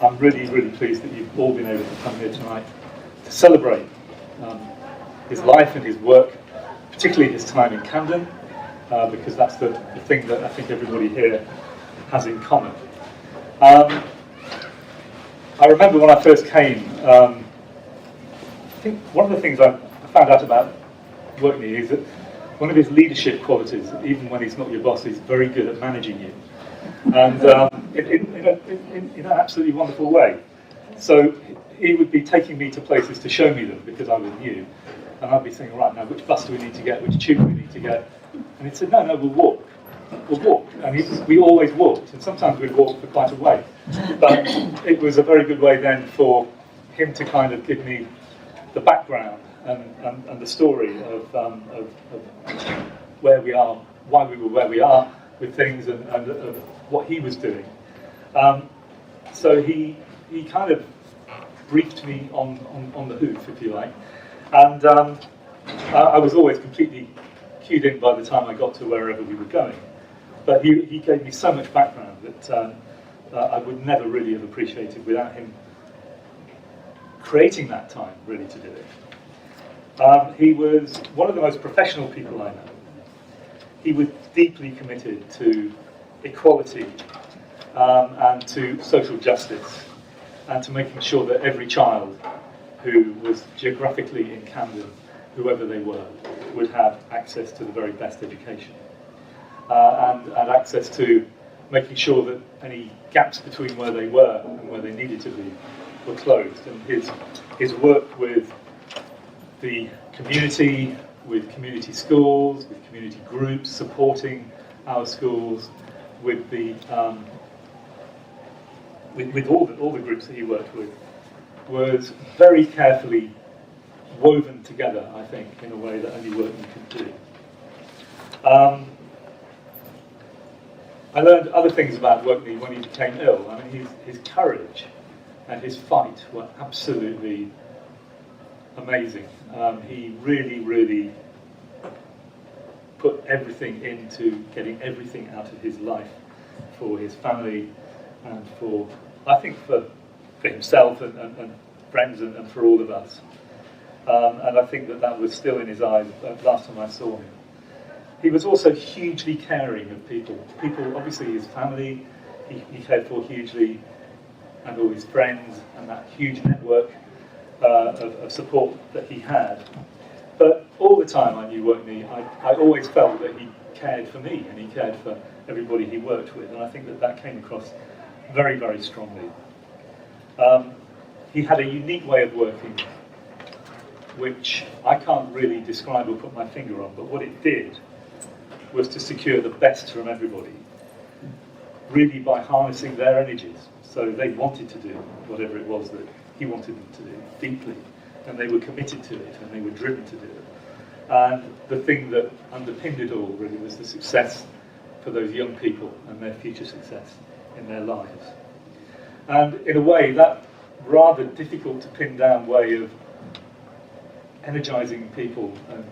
I'm really, really pleased that you've all been able to come here tonight to celebrate his life and his work, particularly his time in Camden, because that's the thing that I think everybody here has in common. I remember when I first came, I think one of the things I found out about Workneh is that one of his leadership qualities, even when he's not your boss, he's very good at managing you. And in an absolutely wonderful way. So he would be taking me to places to show me them because I was new. And I'd be saying, right, now which bus do we need to get, which tube do we need to get? And he'd say, no, we'll walk. We'll walk. And we always walked. And sometimes we'd walk for quite a way. But it was a very good way then for him to kind of give me the background and the story of where we are, why we were where we are with things and what he was doing. So he kind of briefed me on the hoof, if you like. And I was always completely cued in by the time I got to wherever we were going. But he gave me so much background that I would never really have appreciated without him creating that time really to do it. He was one of the most professional people I know. He was deeply committed to equality and to social justice and to making sure that every child who was geographically in Camden, whoever they were, would have access to the very best education and access to making sure that any gaps between where they were and where they needed to be were closed. And his work with the community, with community schools, with community groups, supporting our schools, with the with all the groups that he worked with, was very carefully woven together, I think, in a way that only Workneh could do. I learned other things about Workneh when he became ill. I mean, his courage and his fight were absolutely amazing. He really, really put everything into getting everything out of his life for his family and for, I think, for himself and friends and for all of us. And I think that was still in his eyes last time I saw him. He was also hugely caring of people. People, obviously his family, he cared for hugely, and all his friends, and that huge network of support that he had. But all the time I knew Workneh, I always felt that he cared for me and he cared for everybody he worked with, and I think that came across very, very strongly. He had a unique way of working, which I can't really describe or put my finger on, but what it did was to secure the best from everybody, really by harnessing their energies. So they wanted to do whatever it was that he wanted them to do deeply, and they were committed to it, and they were driven to do it. And the thing that underpinned it all really was the success for those young people and their future success in their lives. And in a way, that rather difficult to pin down way of energizing people and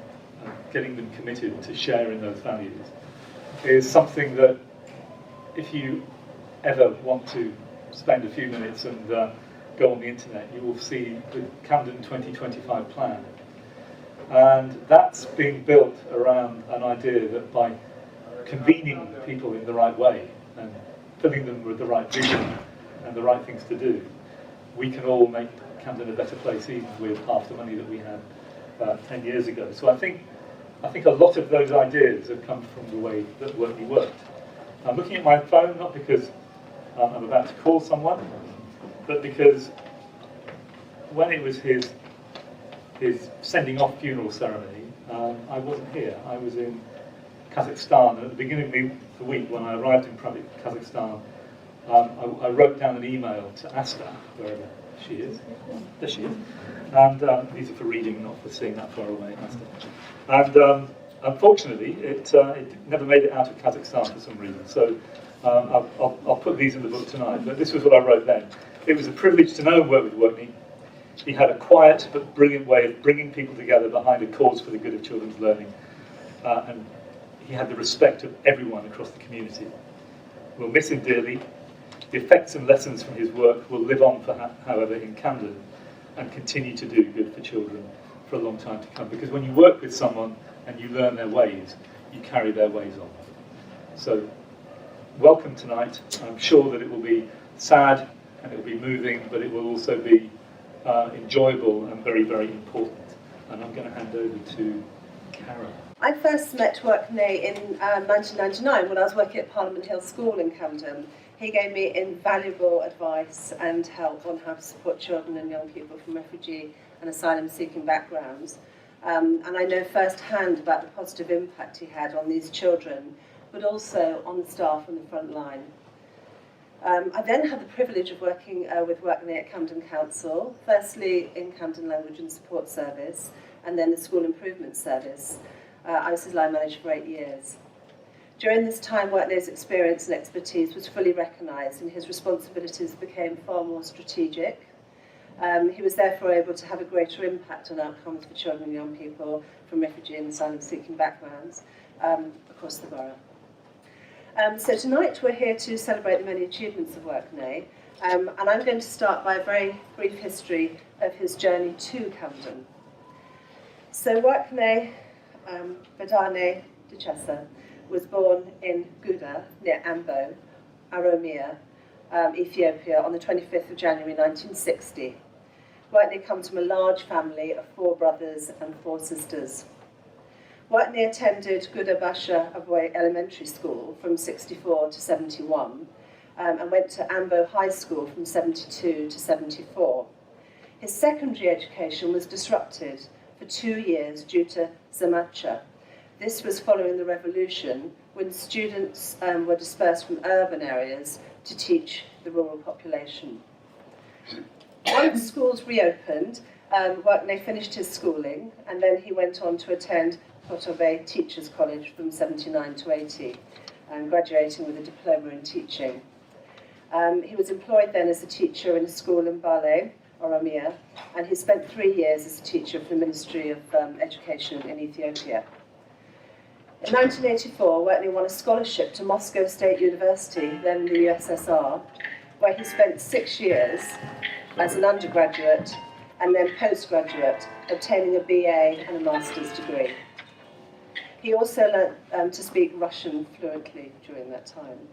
getting them committed to sharing those values is something that, if you ever want to spend a few minutes and go on the internet, you will see the Camden 2025 plan. And that's being built around an idea that by convening people in the right way and filling them with the right vision and the right things to do, we can all make Camden a better place, even with half the money that we had 10 years ago. So I think a lot of those ideas have come from the way that Workneh worked. I'm looking at my phone, not because I'm about to call someone, but because when it was his sending off funeral ceremony, I wasn't here. I was in Kazakhstan, and at the beginning of the week when I arrived in Kazakhstan, I wrote down an email to Asta, wherever she is. There she is. And these are for reading, not for seeing that far away, Asta. And unfortunately, it never made it out of Kazakhstan for some reason. So I'll put these in the book tonight. But this was what I wrote then. It was a privilege to know and work with Workneh. He had a quiet but brilliant way of bringing people together behind a cause for the good of children's learning. And he had the respect of everyone across the community. We'll miss him dearly, The effects and lessons from his work will live on, however, in Camden and continue to do good for children for a long time to come. Because when you work with someone and you learn their ways, you carry their ways on. So, welcome tonight. I'm sure that it will be sad and it will be moving, but it will also be enjoyable and very, very important. And I'm going to hand over to Karen. I first met Workneh in 1999 when I was working at Parliament Hill School in Camden. He gave me invaluable advice and help on how to support children and young people from refugee and asylum-seeking backgrounds. And I know firsthand about the positive impact he had on these children, but also on the staff on the front line. I then had the privilege of working with Workneh at Camden Council, firstly in Camden Language and Support Service, and then the School Improvement Service. I was his line manager for 8 years. During this time, Workneh's experience and expertise was fully recognised and his responsibilities became far more strategic. He was therefore able to have a greater impact on outcomes for children and young people from refugee and asylum-seeking backgrounds across the borough. So tonight we're here to celebrate the many achievements of Workneh, and I'm going to start by a very brief history of his journey to Camden. So Workneh Dechasa was born in Gouda, near Ambo, Oromia, Ethiopia, on the 25th of January 1960. Workneh comes from a large family of 4 brothers and 4 sisters. Workneh attended Gouda Basha Aboy Elementary School from 64 to 71 and went to Ambo High School from 72 to 74. His secondary education was disrupted for 2 years due to Zamacha. This was following the revolution when students were dispersed from urban areas to teach the rural population. Once schools reopened, Workneh finished his schooling and then he went on to attend Kotobe Teachers College from 79 to 80, graduating with a diploma in teaching. He was employed then as a teacher in a school in Bale, Oromia, and he spent 3 years as a teacher for the Ministry of Education in Ethiopia. In 1984, Workneh won a scholarship to Moscow State University, then the USSR, where he spent 6 years as an undergraduate and then postgraduate, obtaining a BA and a master's degree. He also learned to speak Russian fluently during that time.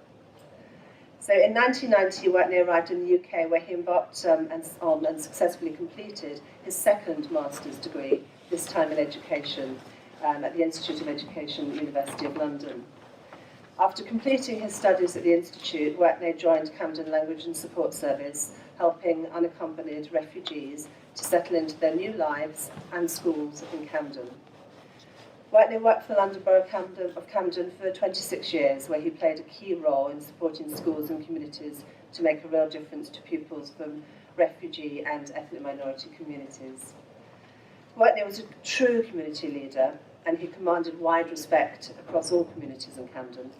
So in 1990, Workneh arrived in the UK, where he embarked on and successfully completed his second master's degree, this time in education, at the Institute of Education, University of London. After completing his studies at the Institute, Workneh joined Camden Language and Support Service, helping unaccompanied refugees to settle into their new lives and schools in Camden. Workneh worked for the London Borough of Camden for 26 years, where he played a key role in supporting schools and communities to make a real difference to pupils from refugee and ethnic minority communities. Workneh was a true community leader, and he commanded wide respect across all communities in Camden.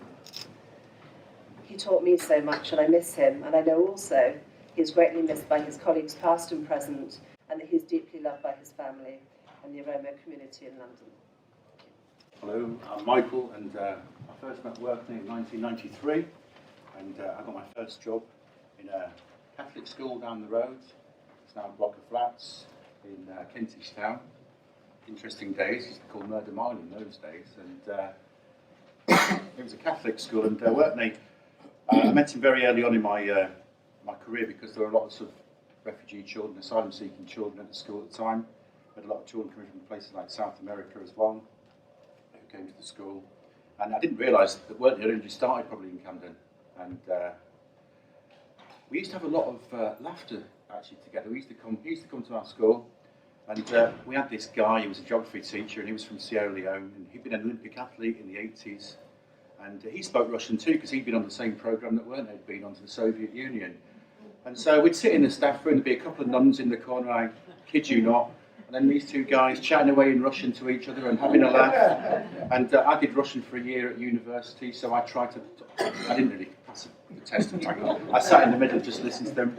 He taught me so much, and I miss him, and I know also he is greatly missed by his colleagues past and present, and that he is deeply loved by his family and the Oromo community in London. Hello, I'm Michael, and I first met Workneh in 1993, and I got my first job in a Catholic school down the road. It's now a block of flats in Kentish Town. Interesting days, used to call Murder Mile in those days, and it was a Catholic school, and Workneh, I met him very early on in my my career because there were lots of refugee children, asylum-seeking children at the school at the time. We had a lot of children coming from places like South America as well, who came to the school, and I didn't realise that Workneh had only started probably in Camden, and we used to have a lot of laughter actually together. He used to come to our school. And we had this guy, he was a geography teacher, and he was from Sierra Leone, and he'd been an Olympic athlete in the 80s. And he spoke Russian too, because he'd been on the same programme that Workneh had been on to the Soviet Union. And so we'd sit in the staff room, there'd be a couple of nuns in the corner, I kid you not, and then these two guys chatting away in Russian to each other and having a laugh. And I did Russian for a year at university, so I tried to, I didn't really pass the test. I sat in the middle, just listened to them.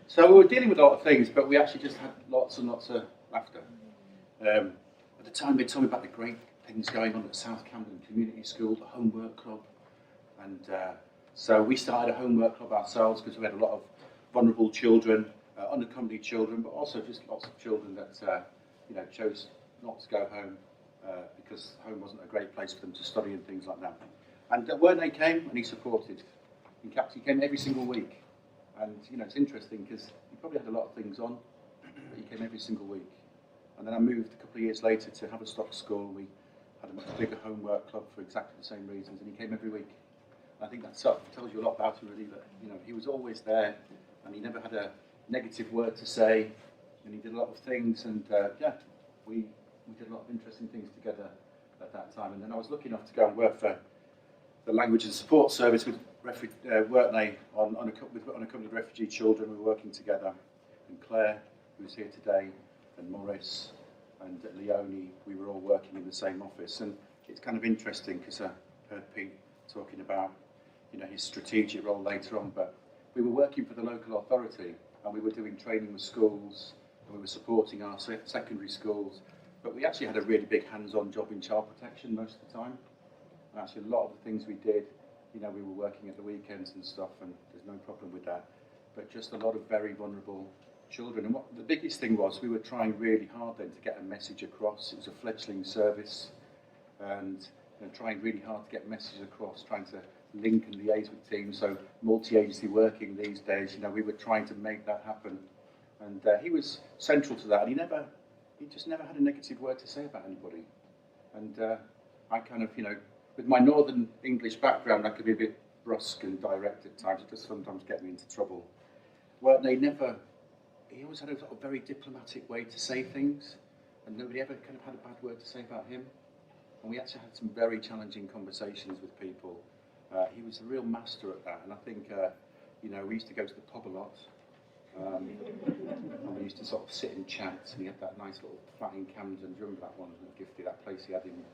So we were dealing with a lot of things, but we actually just had lots and lots of laughter. At the time, they told me about the great things going on at South Camden Community School, the Homework Club, and So we started a homework club ourselves because we had a lot of vulnerable children, unaccompanied children, but also just lots of children that chose not to go home because home wasn't a great place for them to study and things like that. And Workneh came and he supported. In fact, he came every single week. And it's interesting because he probably had a lot of things on, but he came every single week. And then I moved a couple of years later to Haverstock School. We had a much bigger homework club for exactly the same reasons, and he came every week. I think that tells you a lot about him, really, that he was always there, and he never had a negative word to say, and he did a lot of things, and we did a lot of interesting things together at that time. And then I was lucky enough to go and work for the Language and Support Service with Workneh on unaccompanied refugee children. We were working together, and Claire, who's here today, and Morris and Leonie, we were all working in the same office. And it's kind of interesting because I heard Pete talking about his strategic role later on, but we were working for the local authority and we were doing training with schools and we were supporting our secondary schools, but we actually had a really big hands-on job in child protection most of the time. And actually a lot of the things we did, we were working at the weekends and stuff, and there's no problem with that, but just a lot of very vulnerable children. And what the biggest thing was, we were trying really hard then to get a message across. It was a fledgling service, and trying really hard to get messages across, trying to link and liaise with teams. So multi-agency working these days, we were trying to make that happen. And he was central to that. And he just never had a negative word to say about anybody. And I kind of, with my Northern English background, I could be a bit brusque and direct at times. It does sometimes get me into trouble. He always had a sort of very diplomatic way to say things, and nobody ever kind of had a bad word to say about him. And we actually had some very challenging conversations with people. He was a real master at that, and I think, we used to go to the pub a lot, and we used to sort of sit and chat, and he had that nice little flat in Camden. Do you remember that one, Gifty, that place he had in?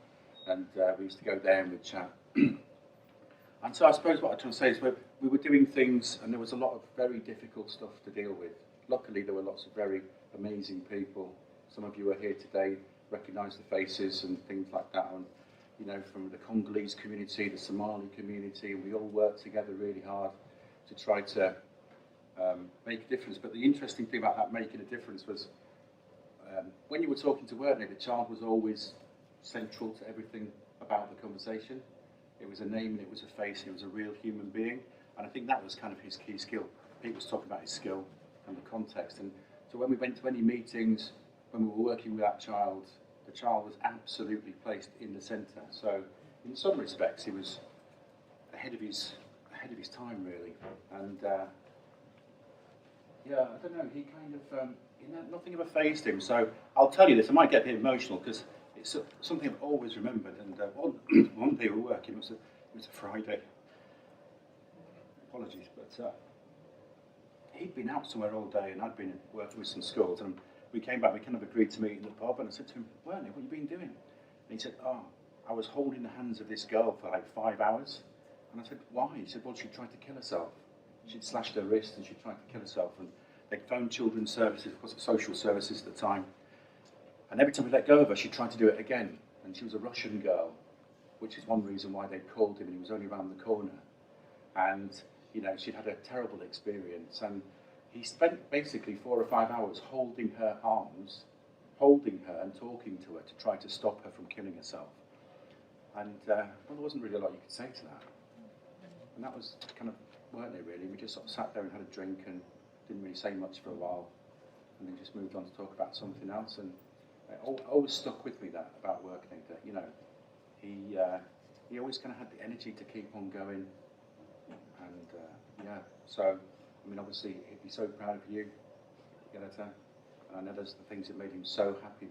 And we used to go there and we'd chat. And so I suppose what I'm trying to say is we were doing things, and there was a lot of very difficult stuff to deal with. Luckily, there were lots of very amazing people. Some of you are here today, recognise the faces and things like that. And, from the Congolese community, the Somali community, and we all worked together really hard to try to make a difference. But the interesting thing about that making a difference was when you were talking to Workneh, the child was always central to everything about the conversation. It was a name, and it was a face, and it was a real human being. And I think that was kind of his key skill. Pete was talking about his skill and the context. And so when we went to any meetings, when we were working with that child, the child was absolutely placed in the centre. So in some respects, he was ahead of his time, really. And I don't know, he kind of, nothing ever fazed him. So I'll tell you this, I might get a bit emotional because it's something I've always remembered. And one day we were working, it was a Friday. Apologies, but he'd been out somewhere all day, and I'd been working with some schools, and we came back, we kind of agreed to meet in the pub, and I said to him, Workneh, what have you been doing? And he said, I was holding the hands of this girl for like 5 hours. And I said, why? He said, well, she tried to kill herself. She'd slashed her wrist and she tried to kill herself. And they'd phoned children's services, of course, social services at the time. And every time we let go of her, she tried to do it again. And she was a Russian girl, which is one reason why they'd called him, and he was only around the corner. And, she'd had a terrible experience. And he spent basically 4 or 5 hours holding her arms, holding her and talking to her to try to stop her from killing herself. And there wasn't really a lot you could say to that. And that was kind of Workneh, really. We just sort of sat there and had a drink and didn't really say much for a while, and then just moved on to talk about something else. And it always stuck with me that about Workneh, that he always kind of had the energy to keep on going. And so I mean, obviously he'd be so proud of you, Yelata. And I know those are the things that made him so happy,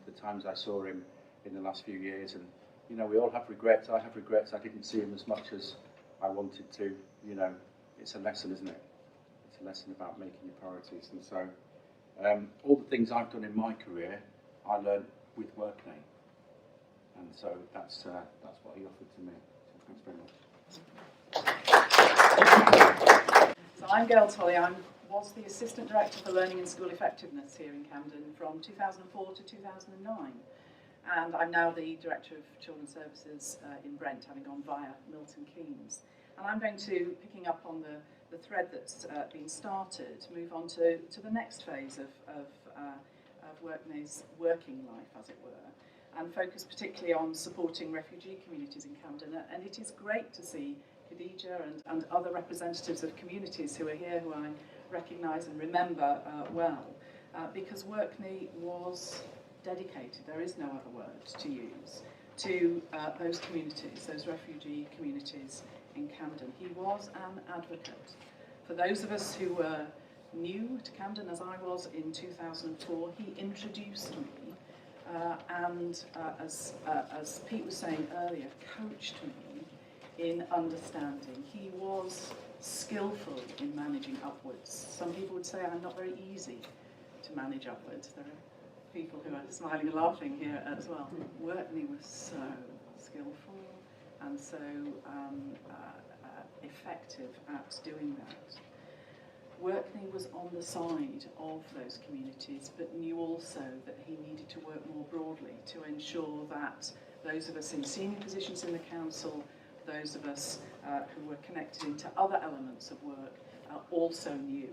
the times I saw him in the last few years. And we all have regrets. I have regrets. I didn't see him as much as I wanted to. It's a lesson, isn't it? It's a lesson about making your priorities. And so all the things I've done in my career, I learned with Workneh. And so that's what he offered to me. So thanks very much. So I'm Gail Tolley. I was the Assistant Director for Learning and School Effectiveness here in Camden from 2004 to 2009. And I'm now the Director of Children's Services in Brent, having gone via Milton Keynes. And I'm going to, picking up on the thread that's been started, move on to the next phase of Workneh's working life, as it were, and focus particularly on supporting refugee communities in Camden. And it is great to see Khadija and other representatives of communities who are here, who I recognise and remember well, because Workneh was dedicated, there is no other word to use, to those communities, those refugee communities in Camden. He was an advocate. For those of us who were new to Camden, as I was in 2004, he introduced me and, as Pete was saying earlier, coached me in understanding. He was skillful in managing upwards. Some people would say I'm not very easy to manage upwards. There are people who are smiling and laughing here as well. Workneh was so skillful and so effective at doing that. Workneh was on the side of those communities, but knew also that he needed to work more broadly to ensure that those of us in senior positions in the council, those of us who were connected into other elements of work, also knew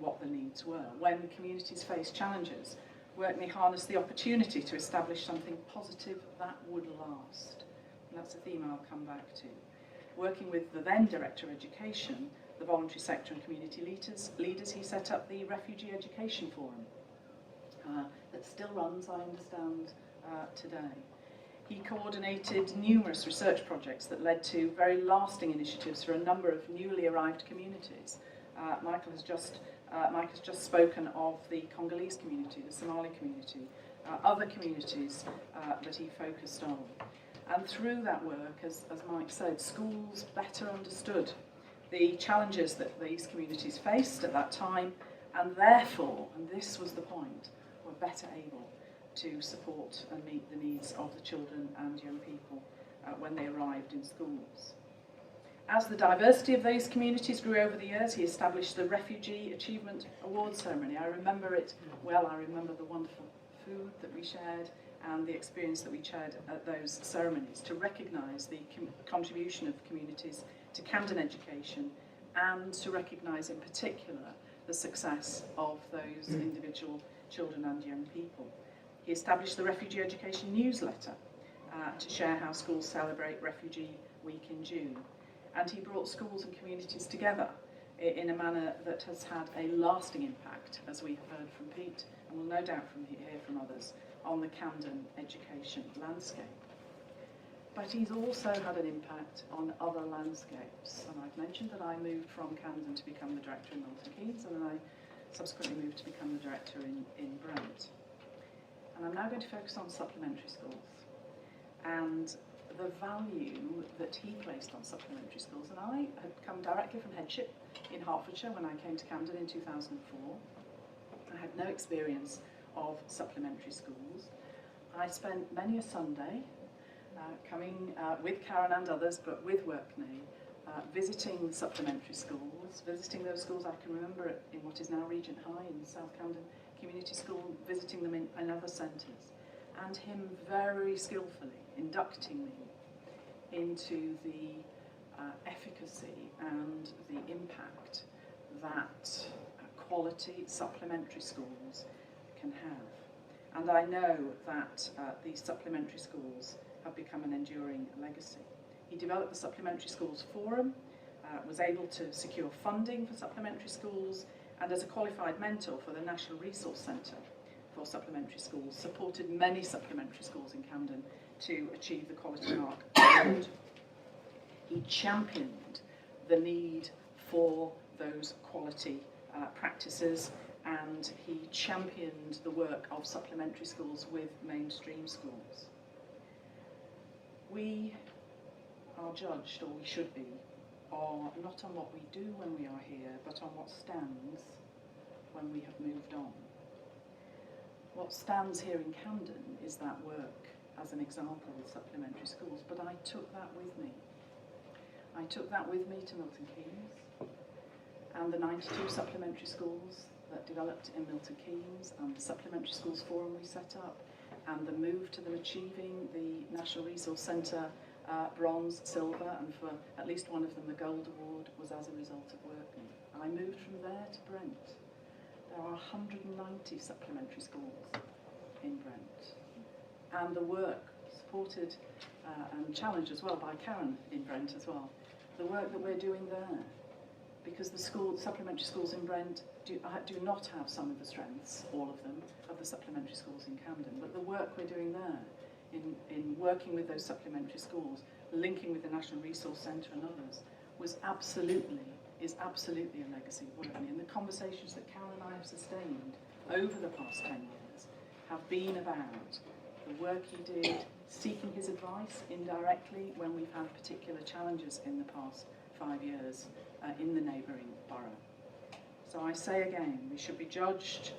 what the needs were. When communities faced challenges, Workneh harnessed the opportunity to establish something positive that would last. And that's a theme I'll come back to. Working with the then Director of Education, the voluntary sector and community leaders, he set up the Refugee Education Forum that still runs, I understand, today. He coordinated numerous research projects that led to very lasting initiatives for a number of newly arrived communities. Michael has just spoken of the Congolese community, the Somali community, other communities that he focused on. And through that work, as Mike said, schools better understood the challenges that these communities faced at that time, and therefore, and this was the point, were better able to support and meet the needs of the children and young people when they arrived in schools. As the diversity of those communities grew over the years, he established the Refugee Achievement Award Ceremony. I remember it well. I remember the wonderful food that we shared and the experience that we shared at those ceremonies to recognise the contribution of communities to Camden education and to recognise in particular the success of those individual children and young people. He established the Refugee Education newsletter to share how schools celebrate Refugee Week in June. And he brought schools and communities together in a manner that has had a lasting impact, as we have heard from Pete, and will no doubt hear from others, on the Camden education landscape. But he's also had an impact on other landscapes. And I've mentioned that I moved from Camden to become the director in Milton Keynes, and then I subsequently moved to become the director in Brent. And I'm now going to focus on supplementary schools and the value that he placed on supplementary schools. And I had come directly from headship in Hertfordshire when I came to Camden in 2004. I had no experience of supplementary schools. I spent many a Sunday coming with Karen and others, but with Workneh, visiting supplementary schools, visiting those schools. I can remember it in what is now Regent High in South Camden Community School, visiting them in other centres, and him very skillfully inducting me into the efficacy and the impact that quality supplementary schools can have. And I know that these supplementary schools have become an enduring legacy. He developed the Supplementary Schools Forum, was able to secure funding for supplementary schools, and as a qualified mentor for the National Resource Centre for Supplementary Schools, supported many supplementary schools in Camden to achieve the Quality Mark award. He championed the need for those quality practices, and he championed the work of supplementary schools with mainstream schools. We are judged, or we should be, are not on what we do when we are here, but on what stands when we have moved on. What stands here in Camden is that work as an example with supplementary schools, but I took that with me. I took that with me to Milton Keynes and the 92 supplementary schools that developed in Milton Keynes, and the Supplementary Schools Forum we set up, and the move to them achieving the National Resource Centre bronze, silver, and for at least one of them, the gold award was as a result of Workneh. I moved from there to Brent. There are 190 supplementary schools in Brent. And the work, supported and challenged as well by Karen in Brent as well, the work that we're doing there, because the supplementary schools in Brent do not have some of the strengths, all of them, of the supplementary schools in Camden, but the work we're doing there in working with those supplementary schools, linking with the National Resource Centre and others, is absolutely a legacy of Workneh. And the conversations that Karen and I have sustained over the past 10 years have been about the work he did, seeking his advice indirectly when we've had particular challenges in the past 5 years in the neighbouring borough. So I say again, we should be judged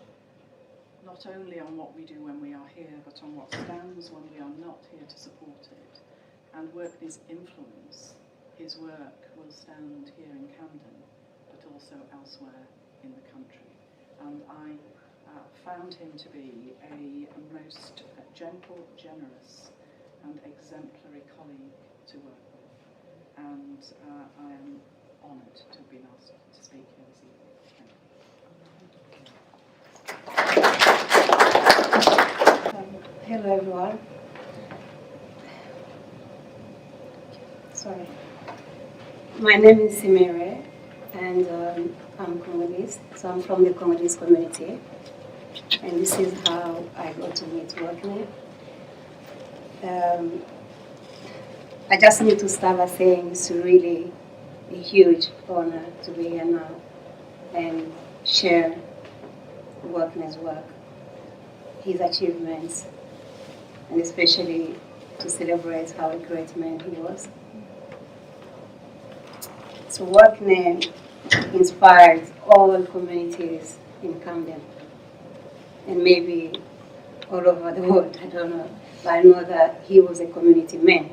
not only on what we do when we are here, but on what stands when we are not here to support it. And Workneh's influence, his work, will stand here in Camden, but also elsewhere in the country. And I found him to be a most gentle, generous and exemplary colleague to work with. And I am honoured to have been asked to speak here this evening. Hello everyone. Sorry. My name is Simere and I'm Congolese, so I'm from the Congolese community, and this is how I got to meet Workneh. I just need to start by saying it's really a huge honor to be here now and share Workneh's work, his achievements, and especially to celebrate how a great man he was. So Workneh inspired all communities in Camden, and maybe all over the world, I don't know. But I know that he was a community man.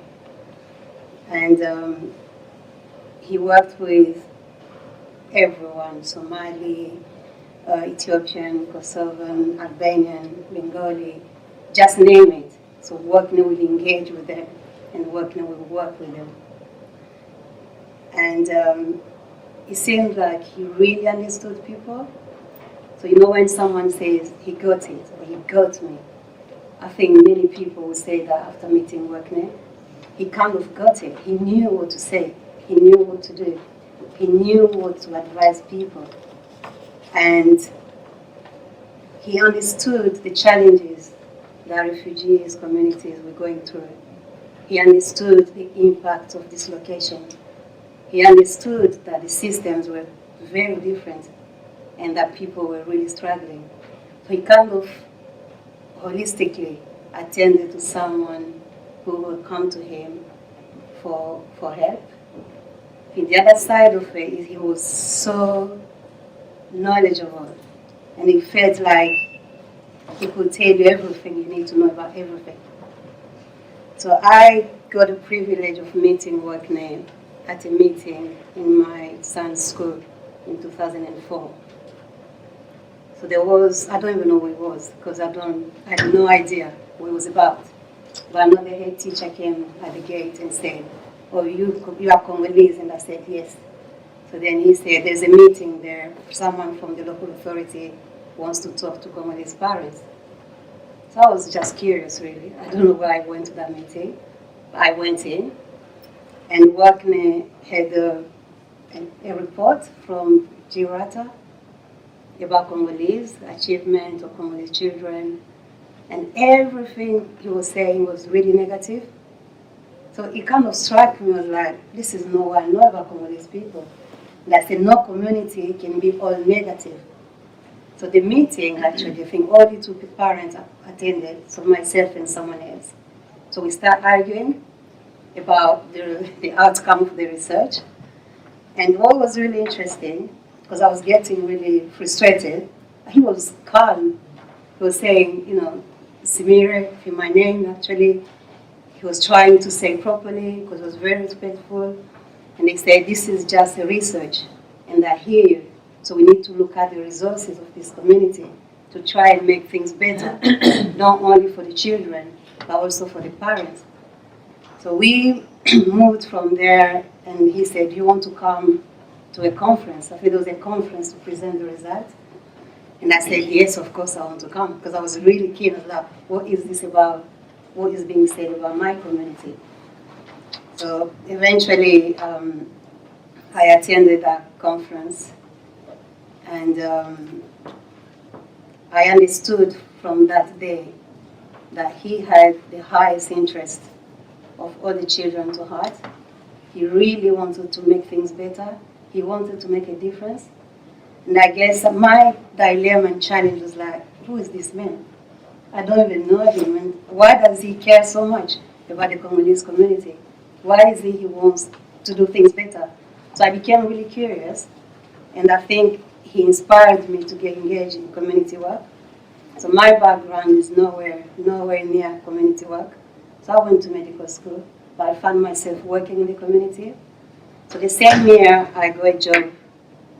And he worked with everyone, Somali, Ethiopian, Kosovan, Albanian, Bengali, just name it. So Workneh will engage with them, and Workneh will work with them. And it seemed like he really understood people. So you know when someone says, he got it, or he got me, I think many people will say that after meeting Workneh. He kind of got it. He knew what to say. He knew what to do. He knew what to advise people. And he understood the challenges that refugees communities were going through. He understood the impact of dislocation. He understood that the systems were very different and that people were really struggling. So he kind of holistically attended to someone who would come to him for help. And the other side of it is he was so knowledgeable, and he felt like he could tell you everything you need to know about everything. So I got the privilege of meeting Workneh at a meeting in my son's school in 2004. So there was, I don't even know what it was, because I had no idea what it was about. But I know the head teacher came at the gate and said, "Oh, you are Congolese?" And I said, "Yes." So then he said, "There's a meeting there. Someone from the local authority wants to talk to Congolese parents." So I was just curious, really. I don't know why I went to that meeting. I went in, and Workneh had a report from Girata about Congolese, achievement of Congolese children, and everything he was saying was really negative. So it kind of struck me as like, this is not what I know about Congolese people. And I said, no community can be all negative. So the meeting, actually, I think all the two parents attended, so myself and someone else. So we start arguing about the outcome of the research. And what was really interesting, because I was getting really frustrated, he was calm. He was saying, Simire, my name, actually. He was trying to say properly, because he was very respectful. And they said, this is just a research, and I hear you. So we need to look at the resources of this community to try and make things better, not only for the children, but also for the parents. So we moved from there, and he said, "You want to come to a conference?" I think there was a conference to present the result. And I said, "Yes, of course I want to come," because I was really keen about what is this about, what is being said about my community. So eventually, I attended that conference, and I understood from that day that he had the highest interest of all the children to heart. He really wanted to make things better. He wanted to make a difference. And I guess my dilemma and challenge was like, who is this man? I don't even know him. And why does he care so much about the Congolese community? Why is he wants to do things better? So I became really curious. And I think he inspired me to get engaged in community work. So my background is nowhere near community work. So I went to medical school, but I found myself working in the community. So the same year, I got a job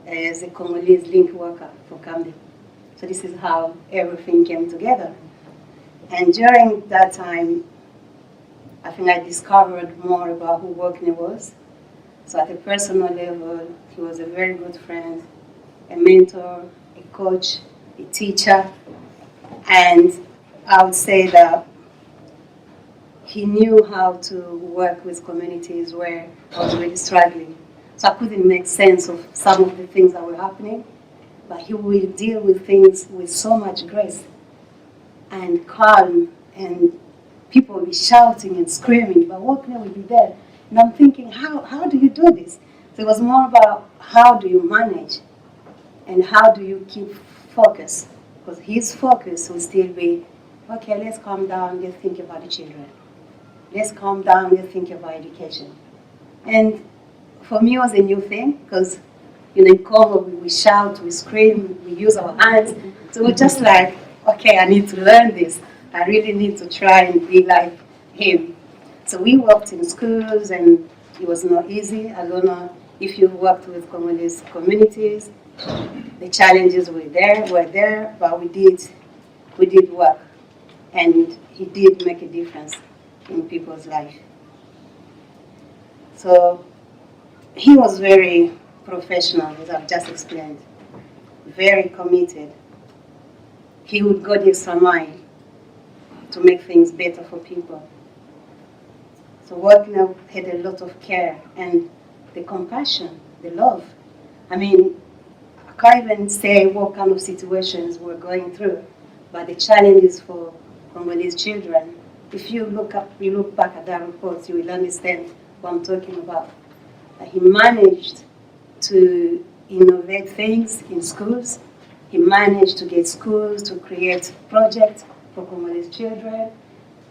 as a Congolese link worker for Camden. So this is how everything came together. And during that time, I think I discovered more about who Workneh was. So at a personal level, he was a very good friend, a mentor, a coach, a teacher. And I would say that he knew how to work with communities where I was really struggling. So I couldn't make sense of some of the things that were happening, but he will deal with things with so much grace and calm, and people will be shouting and screaming, but Workneh will be there. And I'm thinking, how do you do this? So it was more about how do you manage and how do you keep focus? Because his focus will still be, okay, let's calm down, let's think about the children. Let's calm down, let's think about education. And for me, it was a new thing because, in Congo, we shout, we scream, we use our hands. So we're just like, okay, I need to learn this. I really need to try and be like him. So we worked in schools, and it was not easy. I don't know if you worked with Congolese communities. The challenges were there, but we did work, and he did make a difference in people's life. So he was very professional, as I've just explained, very committed. He would go the extra mile to make things better for people. So Workneh had a lot of care and the compassion, the love. I mean, I can't even say what kind of situations we're going through, but the challenges for Congolese children, if you look back at that report, you will understand what I'm talking about. He managed to innovate things in schools. He managed to get schools to create projects for Congolese children.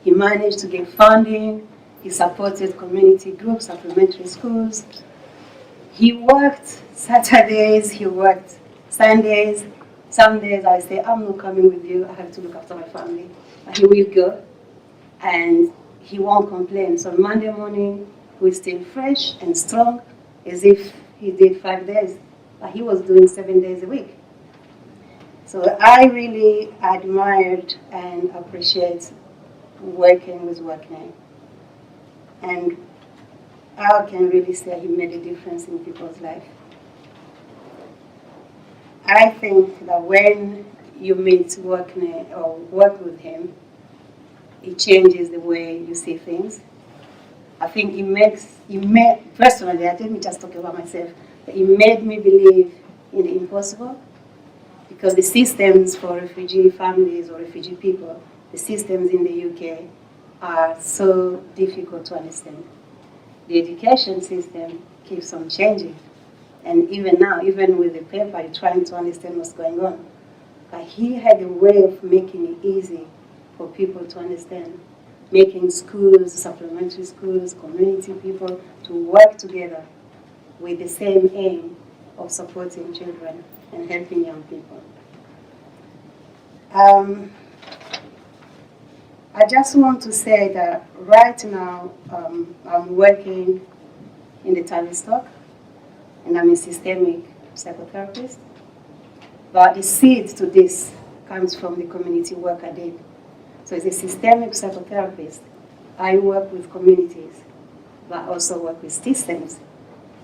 He managed to get funding. He supported community groups, supplementary schools. He worked Saturdays, he worked Sundays. Some days I say, I'm not coming with you, I have to look after my family. But he will go, and he won't complain. So Monday morning, we're still fresh and strong, as if he did 5 days, but he was doing 7 days a week. So I really admired and appreciate working with Workneh. And I can really say he made a difference in people's life. I think that when you meet Workneh or work with him, it changes the way you see things. I think personally, let me just talk about myself, it made me believe in the impossible, because the systems for refugee families or refugee people, the systems in the UK are so difficult to understand. The education system keeps on changing. And even now, even with the paper, you're trying to understand what's going on. But he had a way of making it easy for people to understand, making schools, supplementary schools, community people to work together with the same aim of supporting children and helping young people. I just want to say that right now I'm working in the Tavistock, and I'm a systemic psychotherapist. But the seed to this comes from the community work I did. So as a systemic psychotherapist, I work with communities but I also work with systems.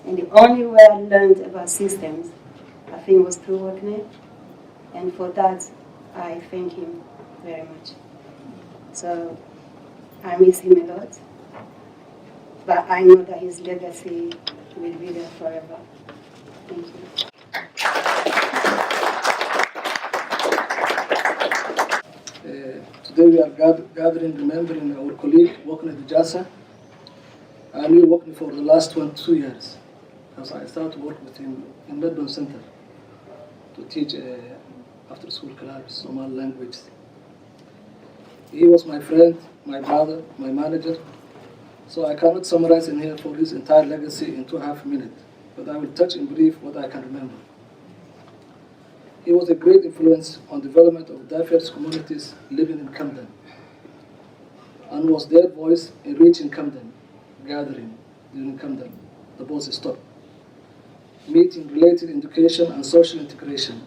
And the only way I learned about systems, I think, was through Workneh. And for that, I thank him very much. So I miss him a lot. But I know that his legacy will be there forever. Thank you. Today we are gathering, remembering our colleague, Workneh Dechasa. I knew Workneh for the last 22 years, because I started work with him in Melbourne Center to teach after-school clubs, Somali language. He was my friend, my brother, my manager, so I cannot summarize in here for his entire legacy in 2.5 minutes, but I will touch in brief what I can remember. He was a great influence on development of diverse communities living in Camden, and was their voice in reaching Camden, gathering during Camden, the bus stop, meeting related education and social integration.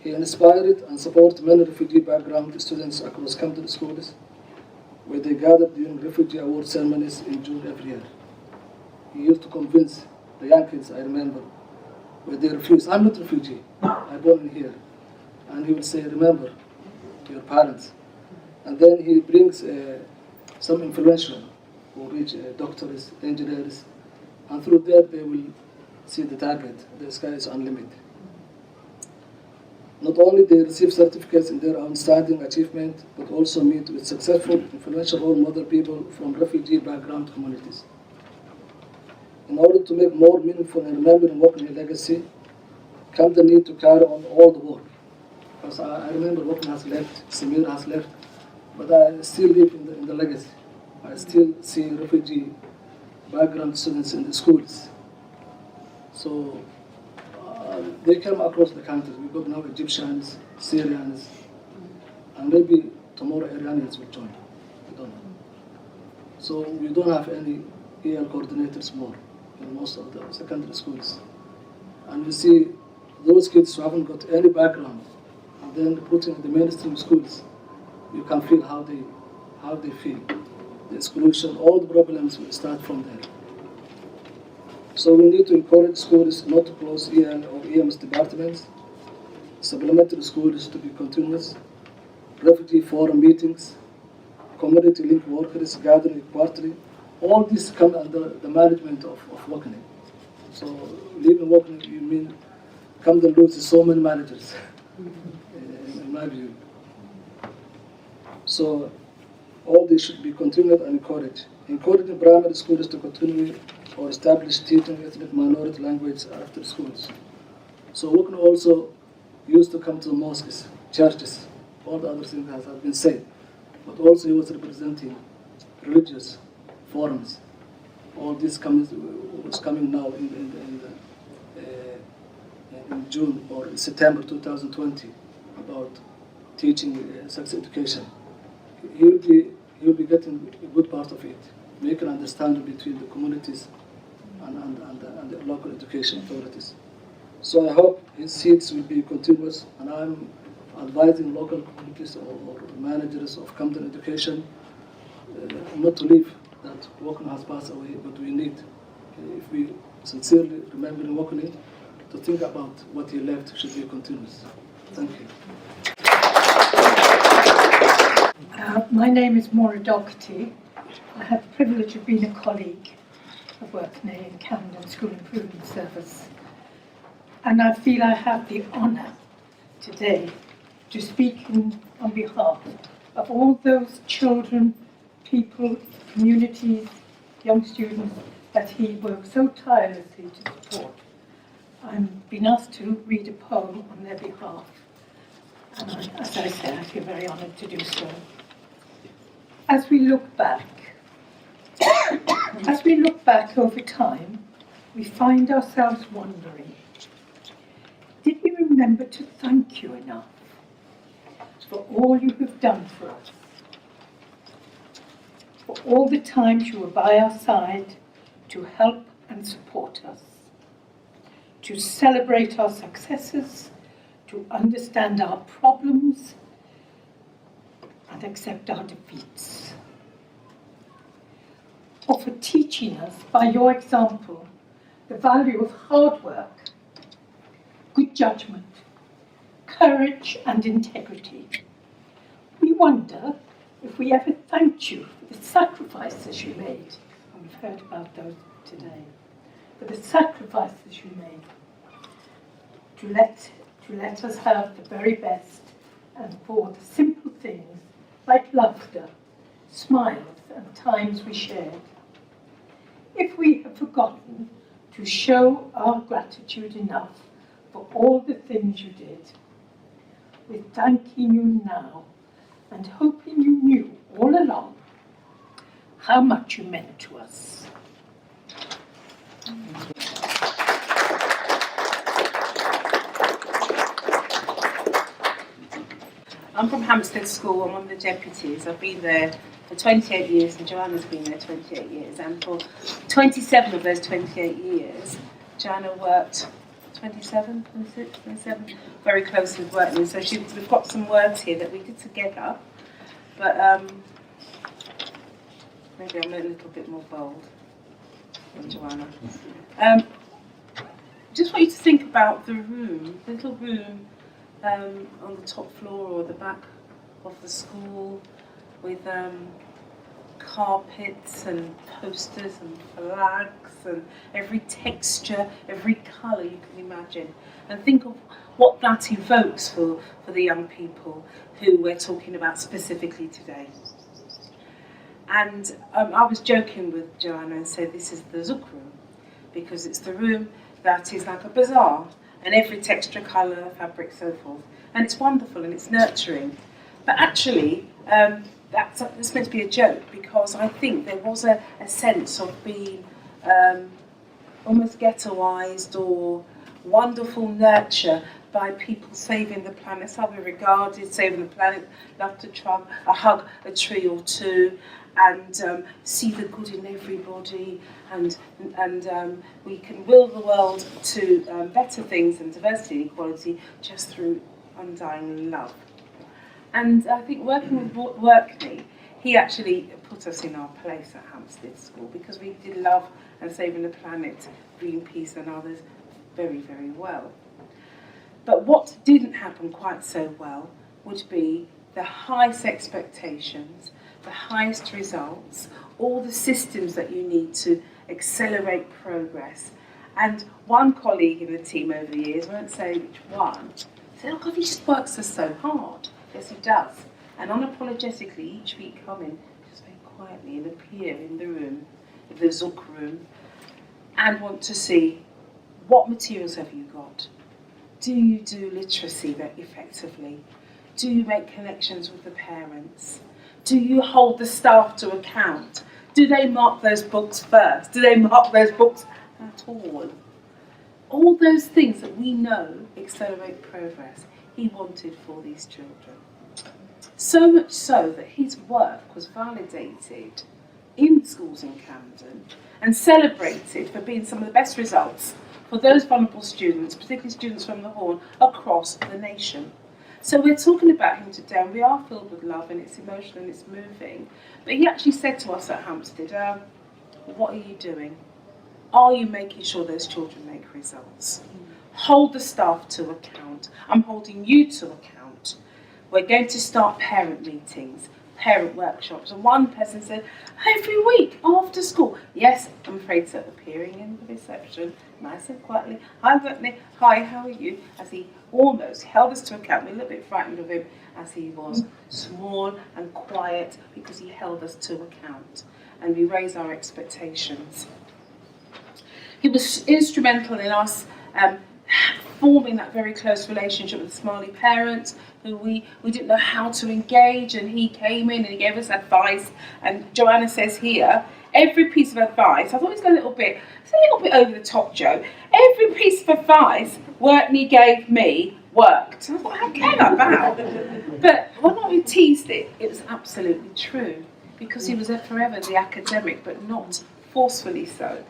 He inspired and supported many refugee background students across Camden schools, where they gathered during refugee award ceremonies in June every year. He used to convince the young kids, I remember, where they refuse. I'm not refugee, I'm born in here. And he will say, remember your parents. And then he brings some influential who reach doctors, engineers, and through that they will see the target. The sky is unlimited. Not only they receive certificates in their outstanding achievement, but also meet with successful, influential role model people from refugee background communities. In order to make more meaningful and remembering Workneh legacy, Camden need to carry on all the work. Because I remember Workneh has left, Samir has left, but I still live in the legacy. I still see refugee background students in the schools. So they come across the country. We got now Egyptians, Syrians, and maybe tomorrow Iranians will join. We don't know. So we don't have any EL coordinators more in most of the secondary schools. And you see those kids who haven't got any background, and then put in the mainstream schools, you can feel how they feel. The exclusion, all the problems will start from there. So we need to encourage schools not to close EL or EMS departments, supplementary schools to be continuous, refugee forum meetings, community link workers gathering quarterly. All this come under the management of Workneh. So leaving Workneh, you mean Camden loses so many managers, in my view. So all this should be continued and encouraged. Encouraging primary schools to continue or establish teaching ethnic minority language after schools. So Workneh also used to come to the mosques, churches, all the other things that have been said. But also he was representing religious forums. All this was coming now in June or September 2020 about teaching sex education. He'll be getting a good part of it, making understanding between the communities and the local education authorities. So I hope his seeds will be continuous, and I'm advising local communities or managers of Camden Education not to leave that Workneh has passed away, but we need, if we sincerely remember Workneh, to think about what he left should be continuous. Thank you. My name is Maura Doherty. I have the privilege of being a colleague of Workneh in Camden School Improvement Service. And I feel I have the honour today to speak on behalf of all those children, people, communities, young students that he worked so tirelessly to support. I've been asked to read a poem on their behalf, and as I said, I feel very honoured to do so. As we look back over time, we find ourselves wondering, did we remember to thank you enough for all you have done for us? For all the times you were by our side to help and support us, to celebrate our successes, to understand our problems, and accept our defeats. or for teaching us by your example the value of hard work, good judgment, courage and integrity. We wonder if we ever thanked you for the sacrifices you made, and we've heard about those today, for the sacrifices you made to let us have the very best, and for the simple things like laughter, smiles and times we shared. If we have forgotten to show our gratitude enough for all the things you did, we're thanking you now and hoping you knew all along how much you meant to us. I'm from Hampstead School, I'm one of the deputies. I've been there for 28 years and Joanna's been there 28 years. And for 27 of those 28 years, Joanna worked 27, 26, 27, very closely with Workneh. So we've got some words here that we did together, but maybe I'm a little bit more bold than Joanna. Just want you to think about the room, the little room on the top floor or the back of the school with carpets and posters and flags and every texture, every colour you can imagine. And think of what that evokes for the young people who we're talking about specifically today. And I was joking with Joanna and said this is the Zook room, because it's the room that is like a bazaar, and every texture, colour, fabric, so forth. And it's wonderful and it's nurturing. But actually, that's meant to be a joke, because I think there was a sense of being almost ghettoised or wonderful nurture by people saving the planet. That's how we regarded saving the planet. Love to try a hug a tree or two, and see the good in everybody, and we can will the world to better things and diversity and equality just through undying love. And I think working with Workneh, he actually put us in our place at Hampstead School, because we did love and saving the planet, Greenpeace and others very, very well. But what didn't happen quite so well would be the highest expectations, the highest results, all the systems that you need to accelerate progress. And one colleague in the team over the years, I won't say which one, said, oh God, he just works us so hard. Yes, he does. And unapologetically, each week come in, just very quietly, and appear in the room, the Zook room, and want to see what materials have you got? Do you do literacy very effectively? Do you make connections with the parents? Do you hold the staff to account? Do they mark those books first? Do they mark those books at all? All those things that we know accelerate progress, he wanted for these children. So much so that his work was validated in schools in Camden and celebrated for being some of the best results for those vulnerable students, particularly students from the Horn, across the nation. So we're talking about him today, and we are filled with love, and it's emotional and it's moving. But he actually said to us at Hampstead, what are you doing? Are you making sure those children make results? Hold the staff to account. I'm holding you to account. We're going to start parent meetings, parent workshops. And one person said, every week after school. Yes, I'm afraid so, appearing in the reception, nice and quietly. Hi, Workneh. Hi, how are you? As he almost held us to account. We're a little bit frightened of him as he was small and quiet, because he held us to account. And we raised our expectations. He was instrumental in us forming that very close relationship with Smiley parents, who we didn't know how to engage, and he came in and he gave us advice. And Joanna says here, every piece of advice, I thought it was a little bit over the top, Joe. Every piece of advice Workneh gave me worked. And I thought, how can about? But when we teased it, it was absolutely true, because he was forever the academic, but not forcefully so.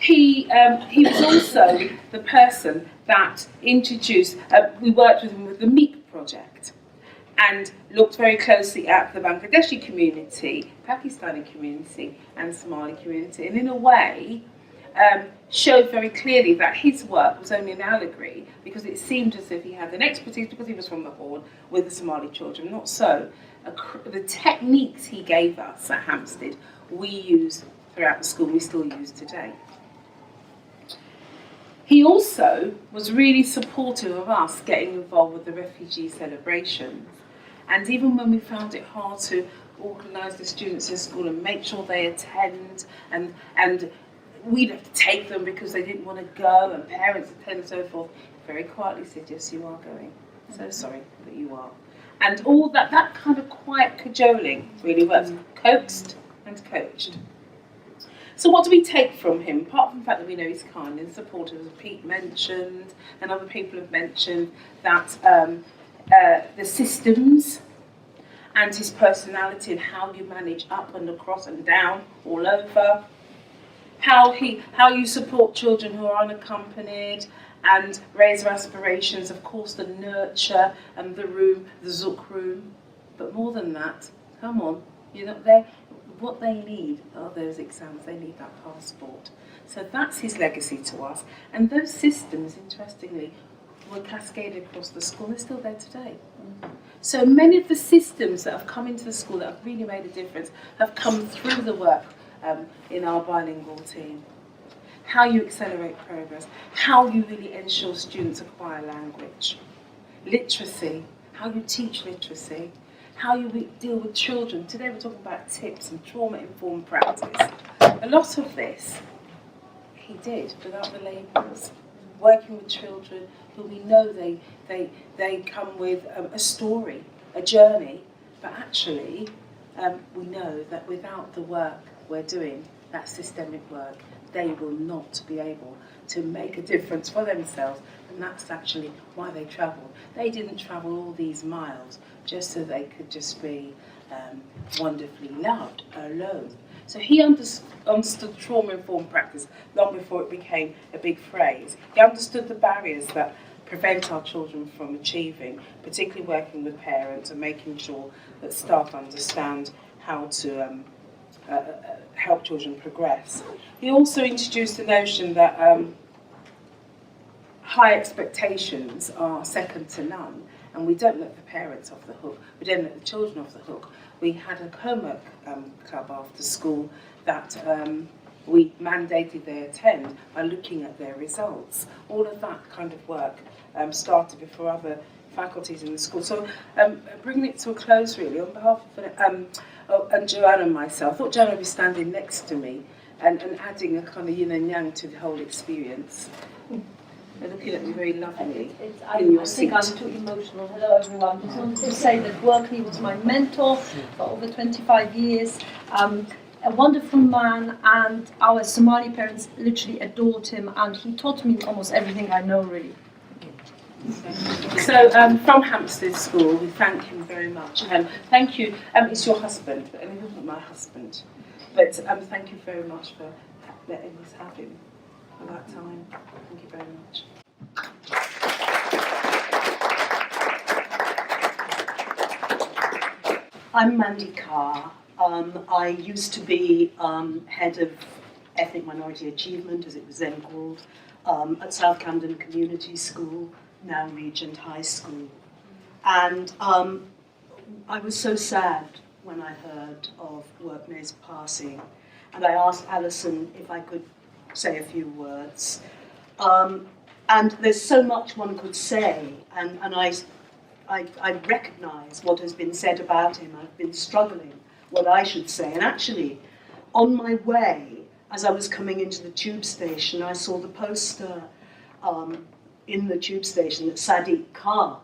He was also the person that introduced, we worked with him with the MEEP project. and looked very closely at the Bangladeshi community, Pakistani community, and Somali community, and in a way showed very clearly that his work was only an allegory, because it seemed as if he had an expertise, because he was from the Horn, with the Somali children. Not so. The techniques he gave us at Hampstead, we use throughout the school, we still use today. He also was really supportive of us getting involved with the refugee celebrations. And even when we found it hard to organise the students in school and make sure they attend, and we'd have to take them because they didn't want to go, and parents attend and so forth, very quietly said, yes, you are going. So sorry, but you are. And all that kind of quiet cajoling really works. Coaxed and coached. So what do we take from him? Apart from the fact that we know he's kind and supportive, as Pete mentioned, and other people have mentioned, that the systems and his personality and how you manage up and across and down, all over, how you support children who are unaccompanied and raise their aspirations, of course the nurture and the room, the Zook room. But more than that, come on, you're not there. What they need are those exams, they need that passport. So that's his legacy to us. And those systems, interestingly, were cascaded across the school. They're still there today. So many of the systems that have come into the school that have really made a difference have come through the work in our bilingual team. How you accelerate progress, how you really ensure students acquire language. Literacy, how you teach literacy, how you deal with children. Today we're talking about tips and trauma-informed practice. A lot of this he did without the labels, working with children who we know they come with a story, a journey, but actually we know that without the work we're doing, that systemic work, they will not be able to make a difference for themselves, and that's actually why they travelled. They didn't travel all these miles just so they could just be wonderfully loved alone. So he understood trauma-informed practice long before it became a big phrase. He understood the barriers that prevent our children from achieving, particularly working with parents and making sure that staff understand how to help children progress. He also introduced the notion that high expectations are second to none, and we don't let the parents off the hook, we don't let the children off the hook. We had a homework club after school that we mandated they attend by looking at their results. All of that kind of work started before other faculties in the school. So bringing it to a close really, on behalf of and Joanna and myself, I thought Joanna would be standing next to me and adding a kind of yin and yang to the whole experience. They're looking at me very lovingly. I think I'm too emotional. Hello everyone. Just wanted to say that Workneh was my mentor for over 25 years. A wonderful man, and our Somali parents literally adored him, and he taught me almost everything I know really. So from Hampstead School, we thank him very much. Thank you. It's your husband, but he wasn't my husband. But thank you very much for letting us have him for that time. Thank you very much. I'm Mandy Carr. I used to be head of Ethnic Minority Achievement, as it was then called, at South Camden Community School, now Regent High School. And I was so sad when I heard of Workneh's passing, and I asked Alison if I could say a few words. And there's so much one could say, and I recognise what has been said about him. I've been struggling what I should say, and actually, on my way, as I was coming into the tube station, I saw the poster in the tube station that Sadiq Khan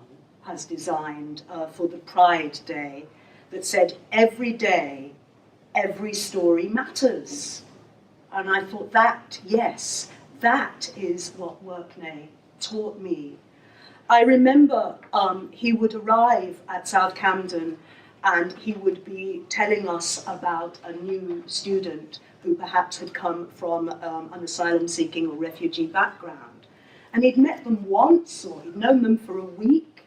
has designed for the Pride Day that said, every day, every story matters. And I thought that, yes, that is what Workneh taught me. I remember he would arrive at South Camden and he would be telling us about a new student who perhaps had come from an asylum-seeking or refugee background. And he'd met them once, or he'd known them for a week.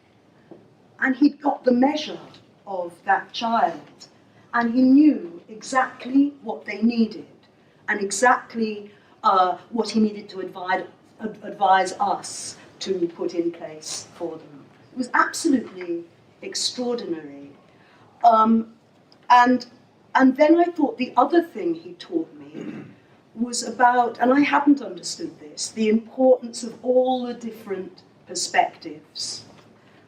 and he'd got the measure of that child, and he knew exactly what they needed and exactly what he needed to advise us to put in place for them. It was absolutely extraordinary. And then I thought the other thing he taught me was about, and I hadn't understood this, the importance of all the different perspectives.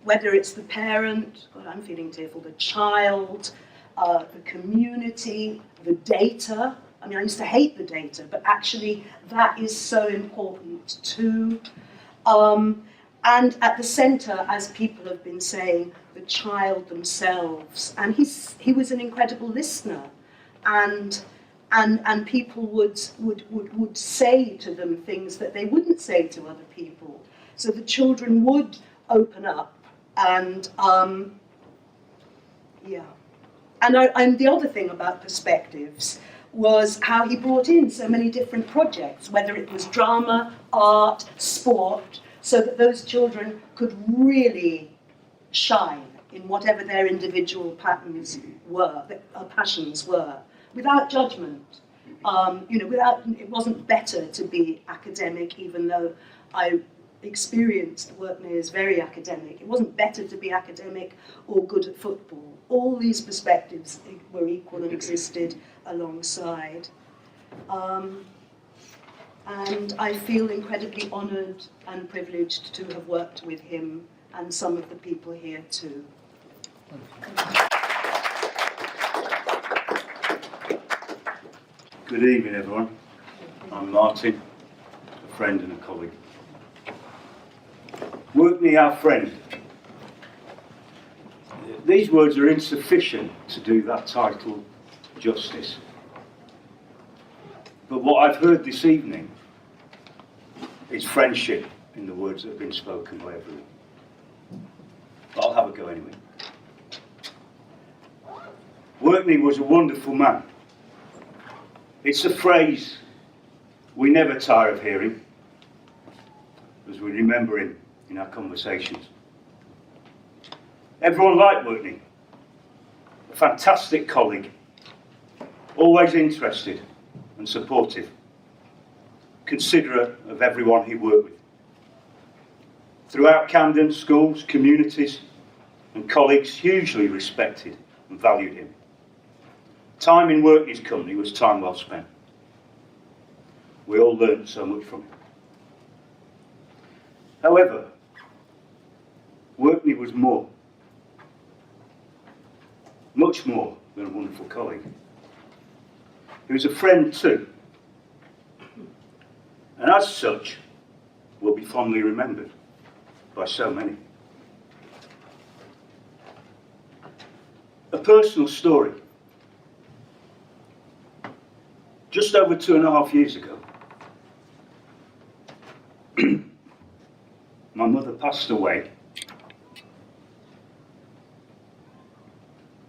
Whether it's the parent, God, I'm feeling tearful, the child, the community, the data. I mean, I used to hate the data, but actually that is so important too. And at the centre, as people have been saying, the child themselves. And he was an incredible listener. And people would say to them things that they wouldn't say to other people. So the children would open up. And yeah. And the other thing about perspectives was how he brought in so many different projects, whether it was drama, art, sport, so that those children could really shine in whatever their individual passions were, without judgment. It wasn't better to be academic, even though I experienced Workneh as very academic. It wasn't better to be academic or good at football. All these perspectives were equal and existed alongside. And I feel incredibly honoured and privileged to have worked with him and some of the people here too. Good evening, everyone. I'm Martin, a friend and a colleague. Workneh, our friend. These words are insufficient to do that title justice. But what I've heard this evening is friendship in the words that have been spoken by everyone. But I'll have a go anyway. Workneh was a wonderful man. It's a phrase we never tire of hearing, as we remember him in our conversations. Everyone liked Workneh, a fantastic colleague, always interested and supportive, considerate of everyone he worked with. Throughout Camden, schools, communities and colleagues hugely respected and valued him. Time in Workneh's company was time well spent. We all learned so much from him. However, Workneh was more, much more than a wonderful colleague. He was a friend too, and as such, will be fondly remembered by so many. A personal story. Just over 2.5 years ago, my mother passed away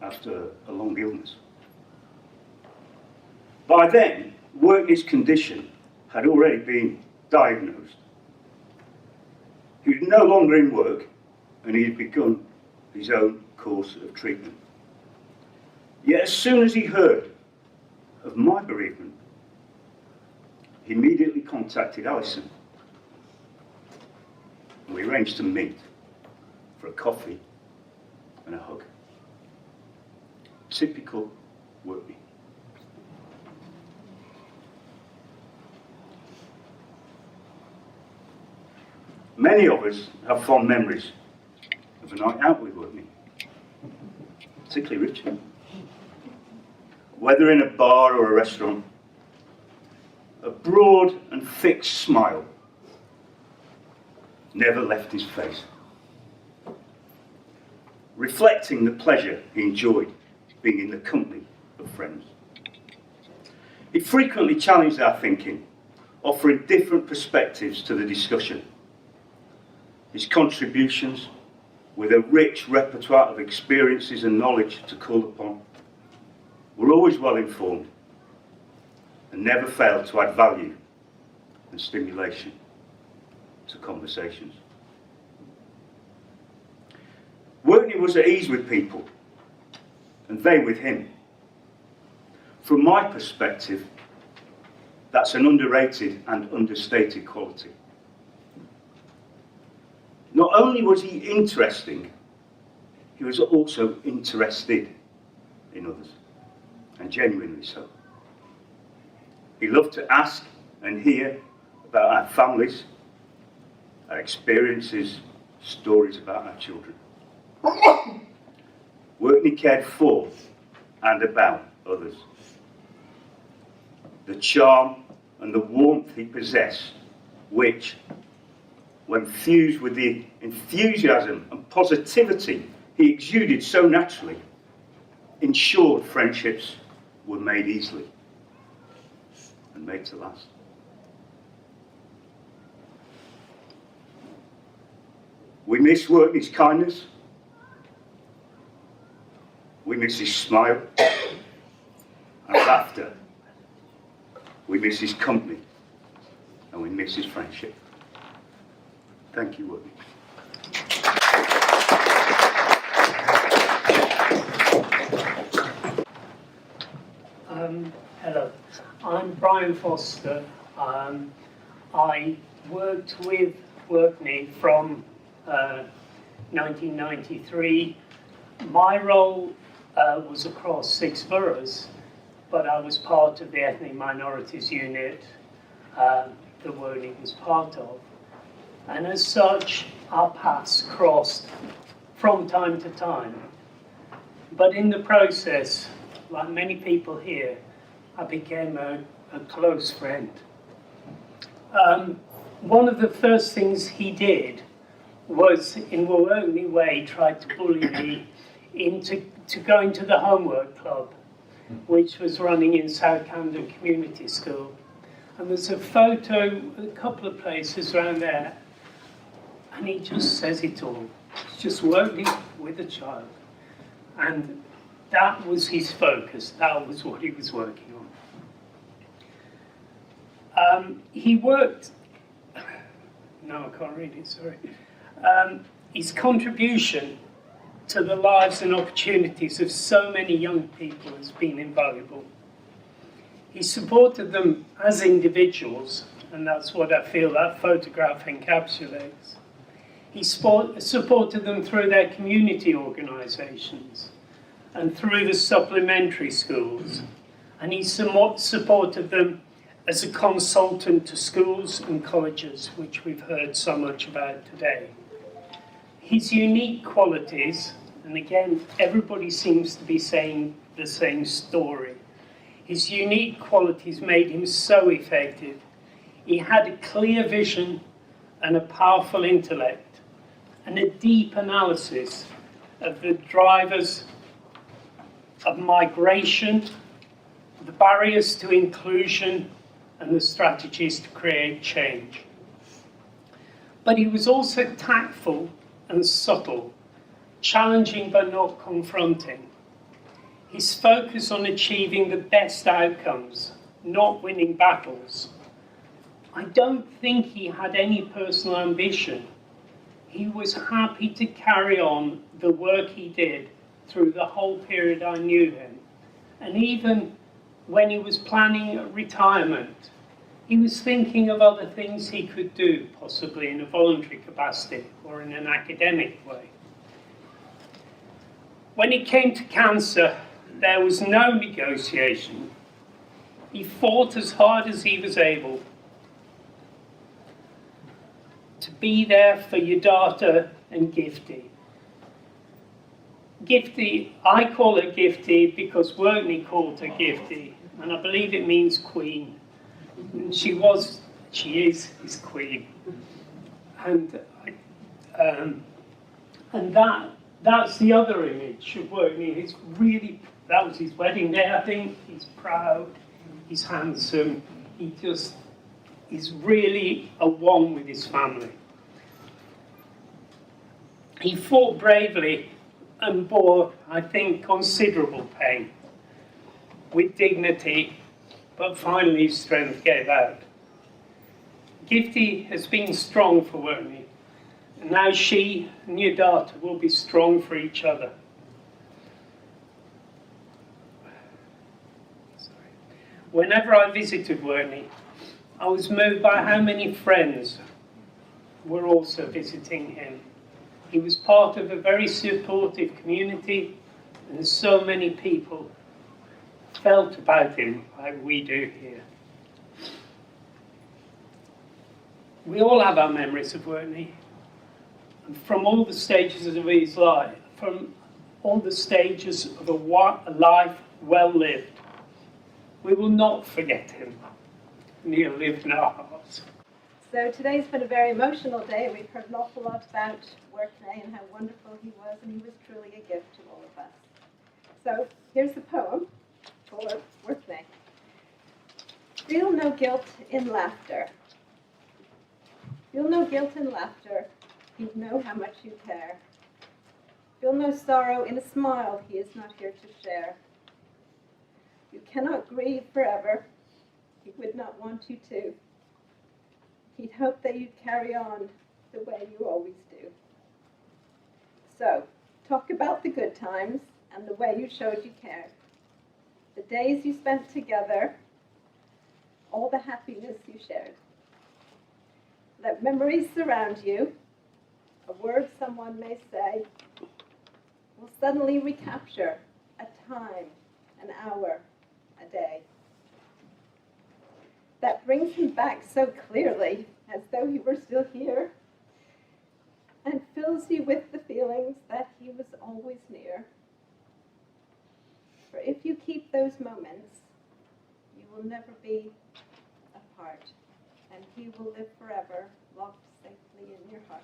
after a long illness. By then, Workneh's condition had already been diagnosed. He was no longer in work, and he had begun his own course of treatment. Yet as soon as he heard of my bereavement, he immediately contacted Alison, and we arranged to meet for a coffee and a hug. Typical Workneh. Many of us have fond memories of a night out with Workneh, particularly Richard. Whether in a bar or a restaurant, a broad and fixed smile never left his face, reflecting the pleasure he enjoyed being in the company of friends. He frequently challenged our thinking, offering different perspectives to the discussion. His contributions, with a rich repertoire of experiences and knowledge to call upon, were always well informed and never failed to add value and stimulation to conversations. Workneh was at ease with people, and they with him. From my perspective, that's an underrated and understated quality. Not only was he interesting, he was also interested in others, and genuinely so. He loved to ask and hear about our families, our experiences, stories about our children. Workneh cared for and about others. The charm and the warmth he possessed, which, when fused with the enthusiasm and positivity he exuded so naturally, ensured friendships were made easily and made to last. We miss Workneh's kindness. We miss his smile and laughter. We miss his company, and we miss his friendship. Thank you, Workneh. Hello, I'm Brian Foster. I worked with Workneh from 1993. My role was across 6 boroughs, but I was part of the ethnic minorities unit that Workneh was part of. And as such, our paths crossed from time to time. But in the process, like many people here, I became a close friend. One of the first things he did was, in the Workneh way, tried to bully me into going to the homework club, which was running in South Camden Community School. And there's a photo, a couple of places around there, and he just says it all. It's just working with a child. And that was his focus. That was what he was working on. He worked, no, I can't read it, sorry. His contribution to the lives and opportunities of so many young people has been invaluable. He supported them as individuals, and that's what I feel that photograph encapsulates. He supported them through their community organisations and through the supplementary schools, and he supported them as a consultant to schools and colleges, which we've heard so much about today. His unique qualities, and again, everybody seems to be saying the same story. His unique qualities made him so effective. He had a clear vision and a powerful intellect and a deep analysis of the drivers of migration, the barriers to inclusion, and the strategies to create change. But he was also tactful and subtle, challenging but not confronting. His focus on achieving the best outcomes, not winning battles. I don't think he had any personal ambition. He was happy to carry on the work he did through the whole period I knew him. And even when he was planning retirement, he was thinking of other things he could do, possibly in a voluntary capacity or in an academic way. When it came to cancer, there was no negotiation. He fought as hard as he was able to be there for Yodata and Gifty. Gifty, I call her Gifty because Workneh called her Gifty, and I believe it means queen. And she is his queen. And that's the other image of Workneh. He's really, that was his wedding day, I think. He's proud, he's handsome, he just is really a one with his family. He fought bravely and bore, I think, considerable pain with dignity, but finally his strength gave out. Gifty has been strong for Workneh. And now she and your daughter will be strong for each other. Whenever I visited Workneh, I was moved by how many friends were also visiting him. He was part of a very supportive community, and so many people felt about him like we do here. We all have our memories of Workneh, and from all the stages of his life, from all the stages of a life well lived. We will not forget him, and he'll live in our hearts. So today's been a very emotional day. We've heard an awful lot about Workneh and how wonderful he was, and he was truly a gift to all of us. So here's the poem for Workneh. Feel no guilt in laughter. Feel no guilt in laughter. You know how much you care. Feel no sorrow in a smile he is not here to share. You cannot grieve forever. He would not want you to. He'd hope that you'd carry on the way you always do. So, talk about the good times and the way you showed you cared. The days you spent together, all the happiness you shared. Let memories surround you. A word someone may say will suddenly recapture a time, an hour, a day. That brings him back so clearly, as though he were still here, and fills you with the feelings that he was always near. For if you keep those moments, you will never be apart, and he will live forever, locked safely in your heart.